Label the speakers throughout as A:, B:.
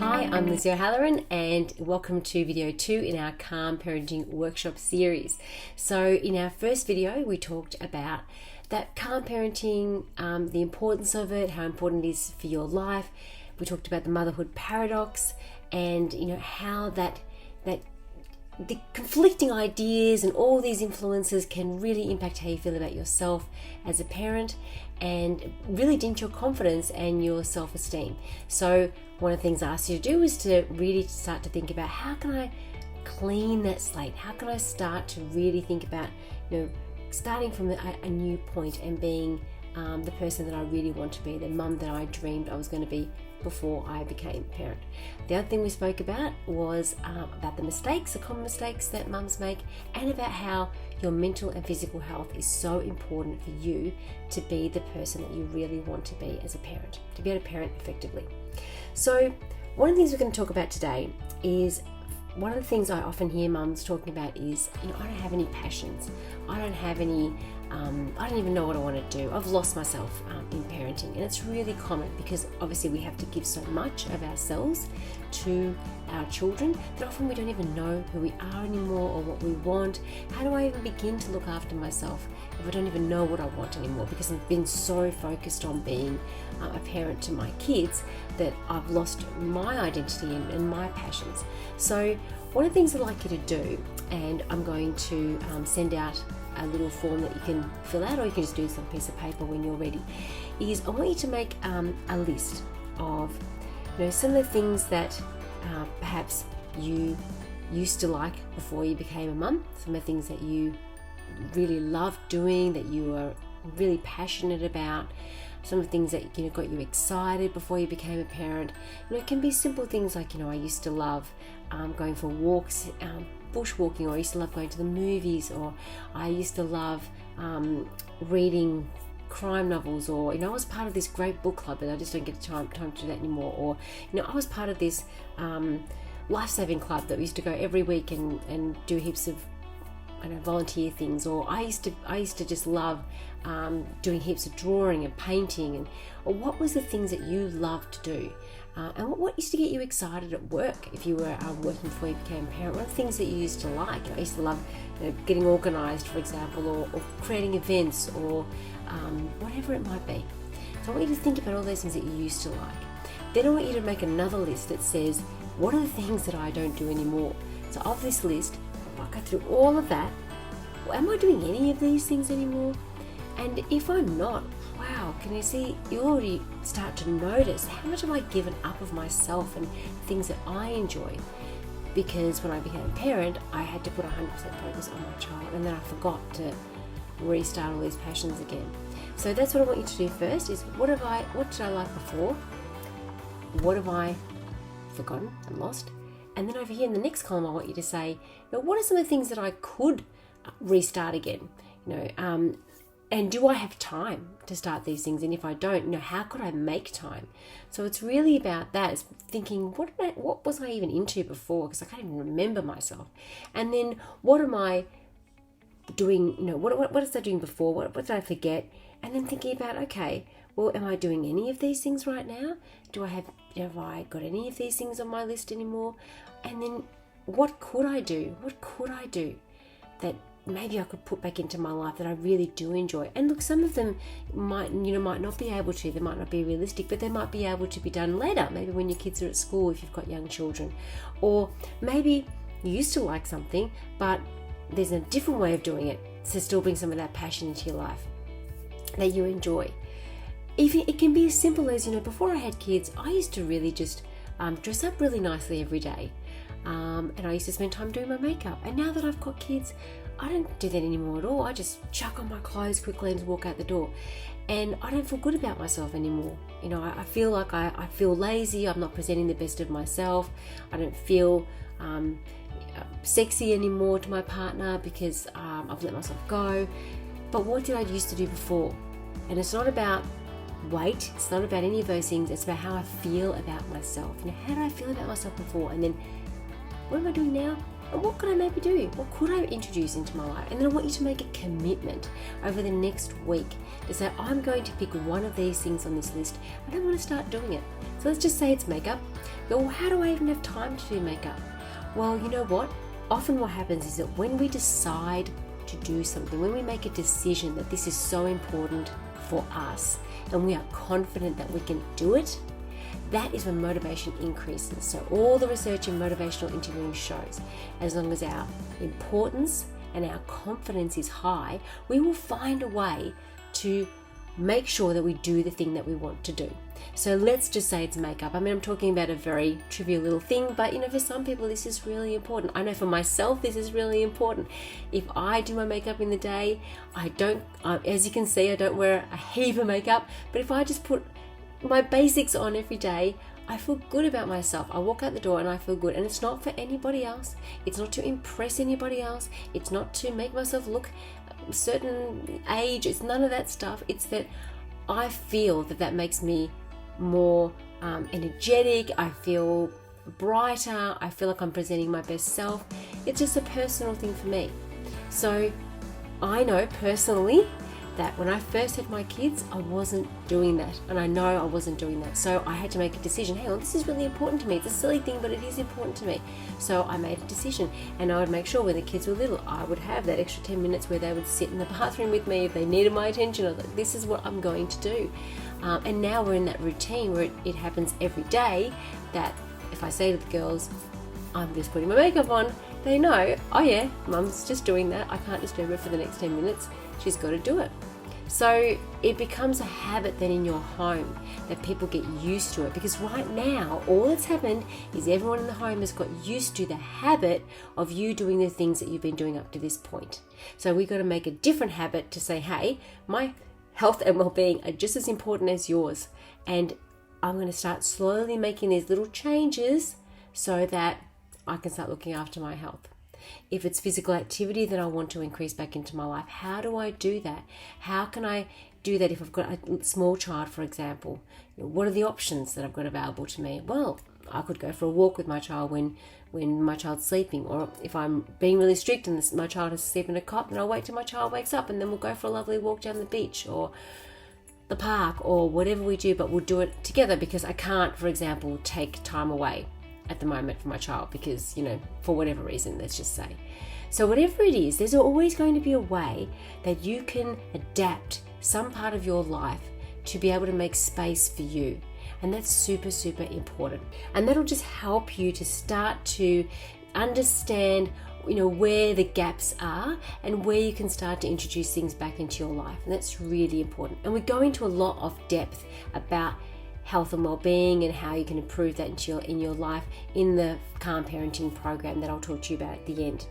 A: Hi, I'm Lizzie O'Halloran and welcome to video 2 in our Calm Parenting Workshop series. So in our first video we talked about that calm parenting, the importance of it, how important it is for your life. We talked about the motherhood paradox and how that the conflicting ideas and all these influences can really impact how you feel about yourself as a parent and really dent your confidence and your self-esteem. So one of the things I asked you to do is to really start to think about, how can I clean that slate? How can I start to really think about, starting from a new point and being the person that I really want to be, the mum that I dreamed I was going to be before I became a parent. The other thing we spoke about was about the mistakes, the common mistakes that mums make, and about how your mental and physical health is so important for you to be the person that you really want to be as a parent, to be able to parent effectively. So one of the things we're going to talk about today is, one of the things I often hear mums talking about is, I don't have any passions. I don't have any, I don't even know what I want to do. I've lost myself in parenting. And it's really common because obviously we have to give so much of ourselves to our children that often we don't even know who we are anymore or what we want. How do I even begin to look after myself if I don't even know what I want anymore? Because I've been so focused on being a parent to my kids that I've lost my identity and my passions. So one of the things I'd like you to do, and I'm going to send out a little form that you can fill out, or you can just do this on a piece of paper when you're ready, is I want you to make a list of some of the things that perhaps you used to like before you became a mum, some of the things that you really loved doing, that you were really passionate about, some of the things that got you excited before you became a parent. It can be simple things like, I used to love going for walks, bushwalking, or I used to love going to the movies, or I used to love reading crime novels, or I was part of this great book club, but I just don't get time to do that anymore. Or I was part of this life-saving club that we used to go every week and do heaps of volunteer things. Or I used to just love doing heaps of drawing and painting. Or what was the things that you loved to do? And what used to get you excited at work if you were working before you became a parent? What are the things that you used to like? I used to love getting organised, for example, or creating events, or whatever it might be. So I want you to think about all those things that you used to like. Then I want you to make another list that says, what are the things that I don't do anymore? So of this list, I'll go through all of that. Am I doing any of these things anymore? And if I'm not, wow, can you see, you already start to notice how much have I given up of myself and things that I enjoy. Because when I became a parent, I had to put 100% focus on my child, and then I forgot to restart all these passions again. So that's what I want you to do first, is what did I like before? What have I forgotten and lost? And then over here in the next column, I want you to say, what are some of the things that I could restart again? And do I have time to start these things? And if I don't, how could I make time? So it's really about that. It's thinking, what was I even into before? Because I can't even remember myself. And then what am I doing? What was I doing before? What did I forget? And then thinking about, okay, well, am I doing any of these things right now? Have I got any of these things on my list anymore? And then what could I do? What could I do that maybe I could put back into my life that I really do enjoy? And look, some of them might not be able to, they might not be realistic, but they might be able to be done later, maybe when your kids are at school, if you've got young children. Or maybe you used to like something, but there's a different way of doing it to still bring some of that passion into your life that you enjoy. It can be as simple as, before I had kids, I used to really just dress up really nicely every day. And I used to spend time doing my makeup. And now that I've got kids, I don't do that anymore at all. I just chuck on my clothes quickly and walk out the door. And I don't feel good about myself anymore. I feel like I feel lazy. I'm not presenting the best of myself. I don't feel sexy anymore to my partner because I've let myself go. But what did I used to do before? And it's not about weight. It's not about any of those things. It's about how I feel about myself. How did I feel about myself before? And then what am I doing now? And what could I maybe do? What could I introduce into my life? And then I want you to make a commitment over the next week to say, I'm going to pick one of these things on this list and I want to start doing it. So let's just say it's makeup. Well, how do I even have time to do makeup? Well, you know what? Often what happens is that when we decide to do something, when we make a decision that this is so important for us and we are confident that we can do it, that is when motivation increases. So all the research in motivational interviewing shows, as long as our importance and our confidence is high, we will find a way to make sure that we do the thing that we want to do. So let's just say it's makeup. I mean, I'm talking about a very trivial little thing, but for some people this is really important. I know for myself this is really important. If I do my makeup in the day, as you can see, I don't wear a heap of makeup, but if I just put my basics on every day, I feel good about myself. I walk out the door and I feel good, and it's not for anybody else. It's not to impress anybody else. It's not to make myself look a certain age. It's none of that stuff. It's that I feel that makes me more energetic. I feel brighter. I feel like I'm presenting my best self. It's just a personal thing for me. So I know personally that when I first had my kids, I wasn't doing that, and I know I wasn't doing that. So I had to make a decision. Hang on, this is really important to me. It's a silly thing, but it is important to me. So I made a decision, and I would make sure when the kids were little, I would have that extra 10 minutes where they would sit in the bathroom with me if they needed my attention. I was like, this is what I'm going to do. And now we're in that routine where it happens every day, that if I say to the girls, I'm just putting my makeup on, they know, oh yeah, Mum's just doing that. I can't disturb her for the next 10 minutes. She's got to do it. So it becomes a habit then in your home that people get used to it, because right now all that's happened is everyone in the home has got used to the habit of you doing the things that you've been doing up to this point. So we've got to make a different habit to say, hey, my health and well-being are just as important as yours, and I'm going to start slowly making these little changes so that I can start looking after my health. If it's physical activity that I want to increase back into my life, how do I do that? How can I do that if I've got a small child, for example? What are the options that I've got available to me? Well, I could go for a walk with my child when my child's sleeping, or if I'm being really strict and my child is asleep in a cot, then I'll wait till my child wakes up and then we'll go for a lovely walk down the beach or the park or whatever we do, but we'll do it together, because I can't, for example, take time away at the moment for my child because, for whatever reason, let's just say. So whatever it is, there's always going to be a way that you can adapt some part of your life to be able to make space for you. And that's super, super important. And that'll just help you to start to understand, where the gaps are and where you can start to introduce things back into your life. And that's really important. And we go into a lot of depth about health and well-being and how you can improve that in your life in the Calm Parenting program that I'll talk to you about at the end.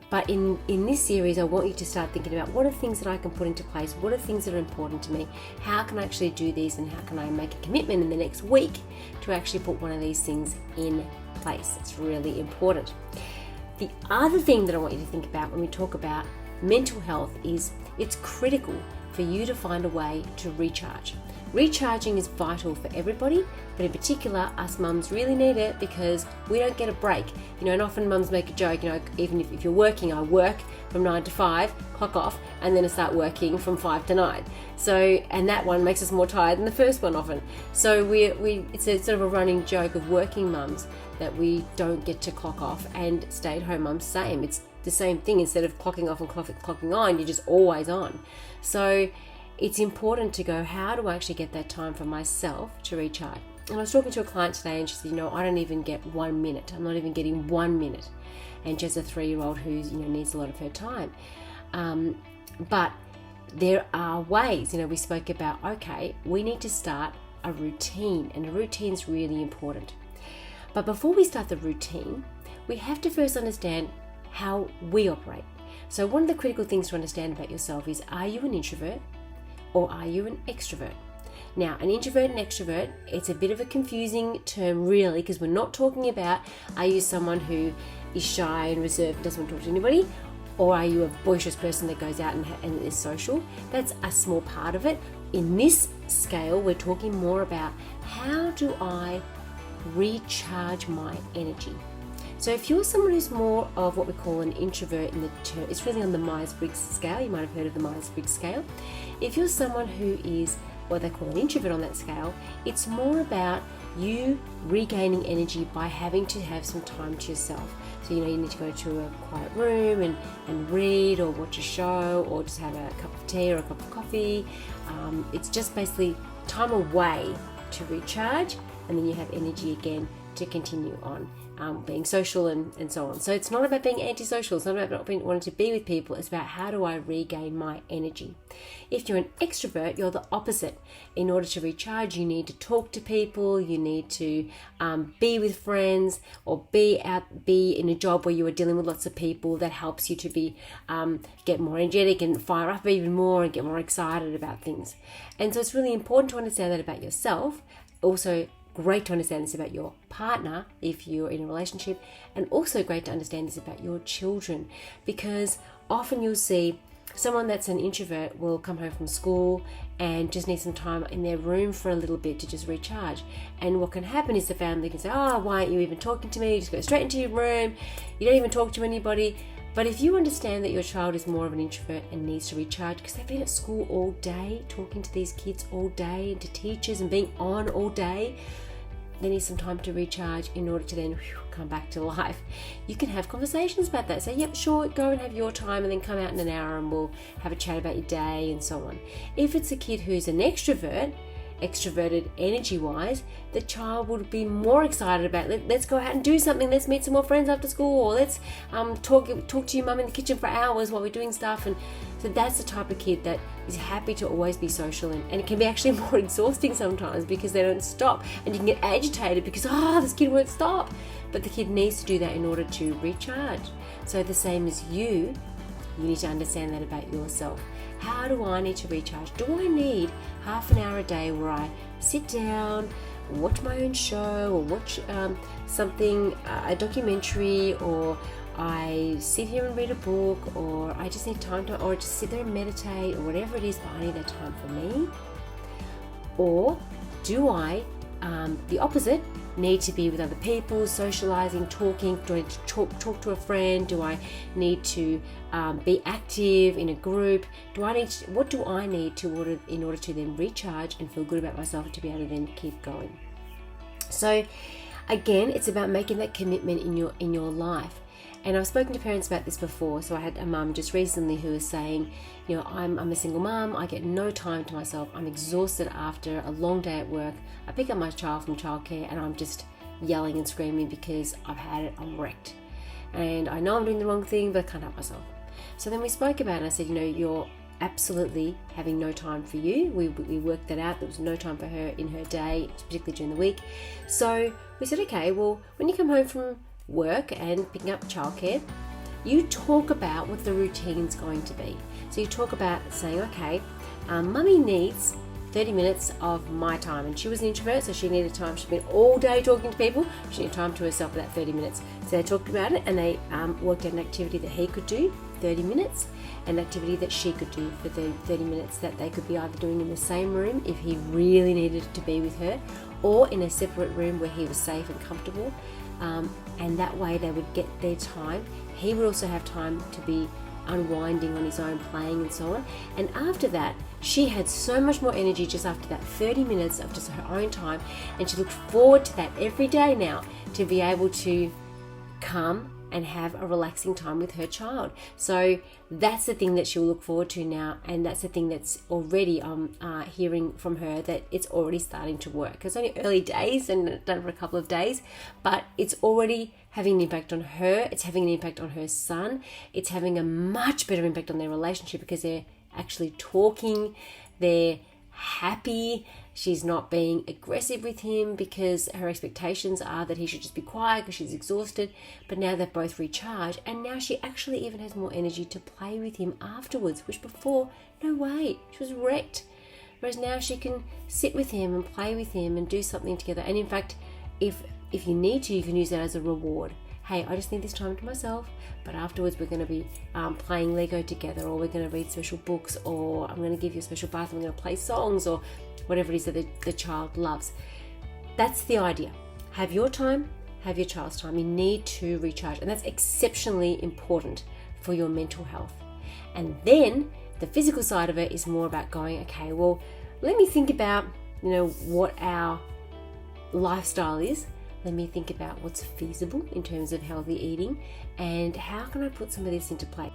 A: But in this series, I want you to start thinking about what are things that I can put into place, what are things that are important to me, how can I actually do these, and how can I make a commitment in the next week to actually put one of these things in place. It's really important. The other thing that I want you to think about when we talk about mental health is it's critical for you to find a way to recharge. Recharging is vital for everybody, but in particular, us mums really need it because we don't get a break. And often mums make a joke, even if you're working, I work from 9 to 5, clock off, and then I start working from 5 to 9. So, and that one makes us more tired than the first one often. So it's a sort of a running joke of working mums that we don't get to clock off, and stay at home mums, same. It's the same thing. Instead of clocking off and clocking on, you're just always on. So it's important to go, how do I actually get that time for myself to recharge? And I was talking to a client today and she said, I don't even get 1 minute. I'm not even getting 1 minute. And she's a 3-year-old who needs a lot of her time. But there are ways, we spoke about, okay, we need to start a routine, and a routine's really important. But before we start the routine, we have to first understand how we operate. So one of the critical things to understand about yourself is, are you an introvert or are you an extrovert? Now, an introvert and extrovert, it's a bit of a confusing term really, because we're not talking about, are you someone who is shy and reserved and doesn't want to talk to anybody, or are you a boisterous person that goes out and is social? That's a small part of it. In this scale, we're talking more about, how do I recharge my energy? So if you're someone who's more of what we call an introvert in the it's really on the Myers-Briggs scale. You might have heard of the Myers-Briggs scale. If you're someone who is what they call an introvert on that scale, it's more about you regaining energy by having to have some time to yourself. So, you need to go to a quiet room and read or watch a show or just have a cup of tea or a cup of coffee. It's just basically time away to recharge, and then you have energy again to continue on being social and so on. So it's not about being antisocial. It's not about not wanting to be with people. It's about how do I regain my energy. If you're an extrovert, you're the opposite. In order to recharge, you need to talk to people. You need to be with friends or be in a job where you are dealing with lots of people. That helps you to be get more energetic and fire up even more and get more excited about things. And so it's really important to understand that about yourself. Also, great to understand this about your partner if you're in a relationship, and also great to understand this about your children, because often you'll see someone that's an introvert will come home from school and just need some time in their room for a little bit to just recharge. And what can happen is the family can say, oh, why aren't you even talking to me? You just go straight into your room. You don't even talk to anybody. But if you understand that your child is more of an introvert and needs to recharge because they've been at school all day, talking to these kids all day, and to teachers and being on all day, they need some time to recharge in order to then come back to life. You can have conversations about that. Say, yep, sure, go and have your time and then come out in an hour and we'll have a chat about your day and so on. If it's a kid who's an extroverted energy-wise, the child would be more excited about, let's go out and do something, let's meet some more friends after school, or let's talk to your mum in the kitchen for hours while we're doing stuff. And so that's the type of kid that is happy to always be social, and it can be actually more exhausting sometimes because they don't stop, and you can get agitated because this kid won't stop. But the kid needs to do that in order to recharge. So the same as you need to understand that about yourself. How do I need to recharge? Do I need half an hour a day where I sit down, watch my own show, or watch something, a documentary, or I sit here and read a book, or I just need time to, or just sit there and meditate, or whatever it is, but I need that time for me? Or do I, the opposite, need to be with other people, socializing, talking? Do I need to talk to a friend? Do I need to be active in a group? What do I need in order to then recharge and feel good about myself to be able to then keep going? So again, it's about making that commitment in your life. And I've spoken to parents about this before. So I had a mum just recently who was saying, I'm a single mum, I get no time to myself, I'm exhausted after a long day at work, I pick up my child from childcare and I'm just yelling and screaming because I've had it, I'm wrecked. And I know I'm doing the wrong thing, but I can't help myself. So then we spoke about it, and I said, you're absolutely having no time for you. We worked that out. There was no time for her in her day, particularly during the week. So we said, okay, well, when you come home from work and picking up childcare, you talk about what the routine's going to be. So you talk about saying, okay, mummy needs 30 minutes of my time. And she was an introvert, so she needed time. She'd been all day talking to people. She needed time to herself for that 30 minutes. So they talked about it, and they worked out an activity that he could do, 30 minutes, an activity that she could do for 30 minutes that they could be either doing in the same room if he really needed to be with her, or in a separate room where he was safe and comfortable. And that way they would get their time. He would also have time to be unwinding on his own, playing and so on. And after that, she had so much more energy just after that 30 minutes of just her own time, and she looked forward to that every day now, to be able to come and have a relaxing time with her child. So that's the thing that she'll look forward to now, and that's the thing that's already hearing from her that it's already starting to work. It's only early days and done for a couple of days, but it's already having an impact on her. It's having an impact on her son. It's having a much better impact on their relationship because they're actually talking, they're happy. She's not being aggressive with him because her expectations are that he should just be quiet because she's exhausted. But now they've both recharged, and now she actually even has more energy to play with him afterwards, which before, no way, she was wrecked. Whereas now she can sit with him and play with him and do something together. And in fact, if you need to, you can use that as a reward. Hey, I just need this time to myself, but afterwards we're going to be playing Lego together, or we're going to read special books, or I'm going to give you a special bath and we're going to play songs, or whatever it is that the child loves. That's the idea. Have your time, have your child's time. You need to recharge, and that's exceptionally important for your mental health. And then the physical side of it is more about going, okay, well, let me think about, what our lifestyle is. Let me think about what's feasible in terms of healthy eating and how can I put some of this into play.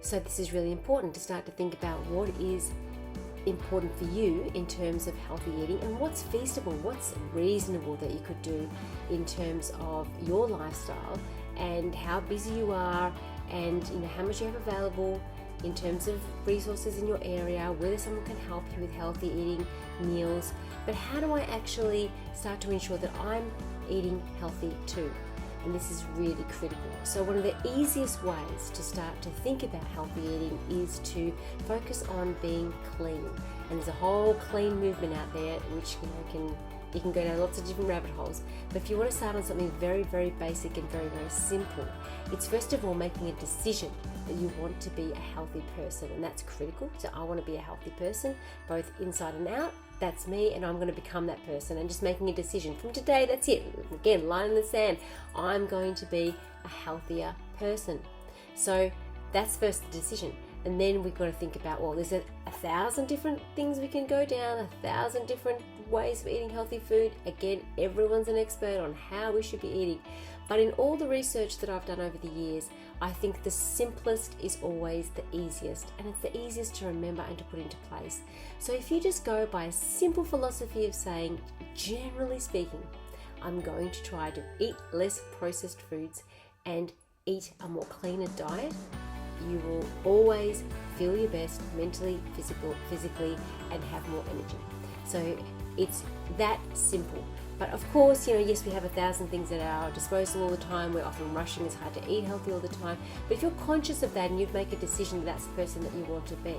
A: So this is really important to start to think about what is important for you in terms of healthy eating and what's feasible, what's reasonable that you could do in terms of your lifestyle and how busy you are and how much you have available in terms of resources in your area, whether someone can help you with healthy eating meals. But how do I actually start to ensure that I'm eating healthy too? And this is really critical. So one of the easiest ways to start to think about healthy eating is to focus on being clean. And there's a whole clean movement out there which you can go down lots of different rabbit holes. But if you want to start on something very, very basic and very, very simple, it's first of all making a decision that you want to be a healthy person, and that's critical. So I want to be a healthy person, both inside and out. That's me, and I'm going to become that person, and just making a decision from today. That's it. Again, line in the sand. I'm going to be a healthier person. So that's first the decision. And then we've got to think about, well, there's 1,000 different things we can go down, 1,000 different ways of eating healthy food. Again, everyone's an expert on how we should be eating. But in all the research that I've done over the years, I think the simplest is always the easiest, and it's the easiest to remember and to put into place. So if you just go by a simple philosophy of saying, generally speaking, I'm going to try to eat less processed foods and eat a more cleaner diet, you will always feel your best mentally, physically, and have more energy. So it's that simple. But of course, yes, we have 1,000 things at our disposal all the time. We're often rushing. It's hard to eat healthy all the time. But if you're conscious of that and you make a decision that that's the person that you want to be,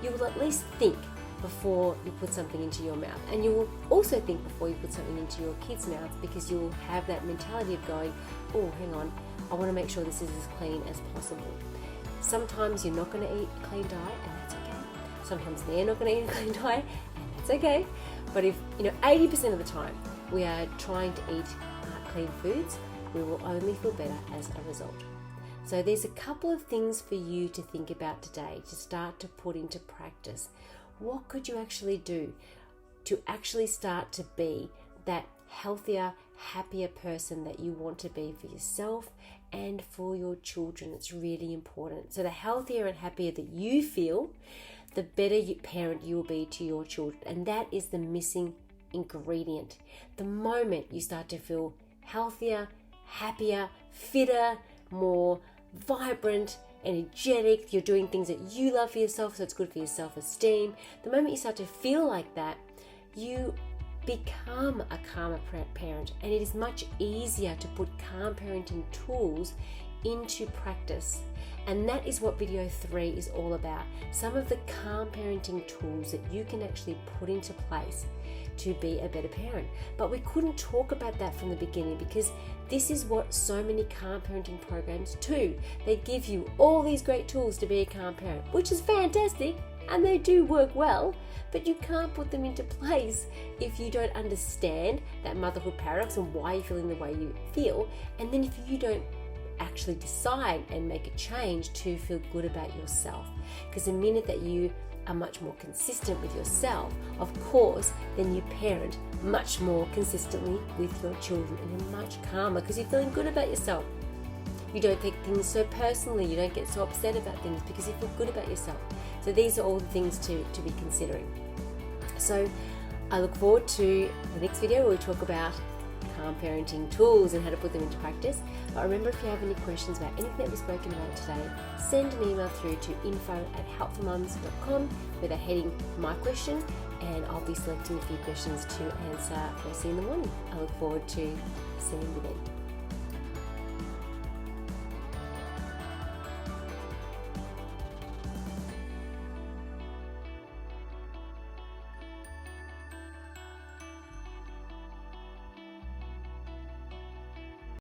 A: you will at least think before you put something into your mouth. And you will also think before you put something into your kids' mouths, because you'll have that mentality of going, oh, hang on, I want to make sure this is as clean as possible. Sometimes you're not going to eat a clean diet, and that's okay. Sometimes they're not going to eat a clean diet, and that's okay. But if 80% of the time we are trying to eat clean foods, we will only feel better as a result. So there's a couple of things for you to think about today to start to put into practice. What could you actually do to actually start to be that healthier, happier person that you want to be for yourself and for your children? It's really important. So the healthier and happier that you feel, the better parent you will be to your children. And that is the missing ingredient. The moment you start to feel healthier, happier, fitter, more vibrant, energetic, you're doing things that you love for yourself, so it's good for your self-esteem. The moment you start to feel like that, you become a calmer parent, and it is much easier to put calm parenting tools into practice. And that is what video 3 is all about. Some of the calm parenting tools that you can actually put into place to be a better parent. But we couldn't talk about that from the beginning, because this is what so many calm parenting programs do. They give you all these great tools to be a calm parent, which is fantastic, and they do work well, but you can't put them into place if you don't understand that motherhood paradox and why you're feeling the way you feel. And then if you don't actually decide and make a change to feel good about yourself. Because the minute that you are much more consistent with yourself, of course, then you parent much more consistently with your children, and you're much calmer because you're feeling good about yourself. You don't take things so personally, you don't get so upset about things because you feel good about yourself. So these are all the things to be considering. So I look forward to the next video where we talk about calm parenting tools and how to put them into practice. But remember, if you have any questions about anything that we've spoken about today, send an email through to info@helpfulmums.com with a heading My Question, and I'll be selecting a few questions to answer first thing in the morning. I look forward to seeing you then.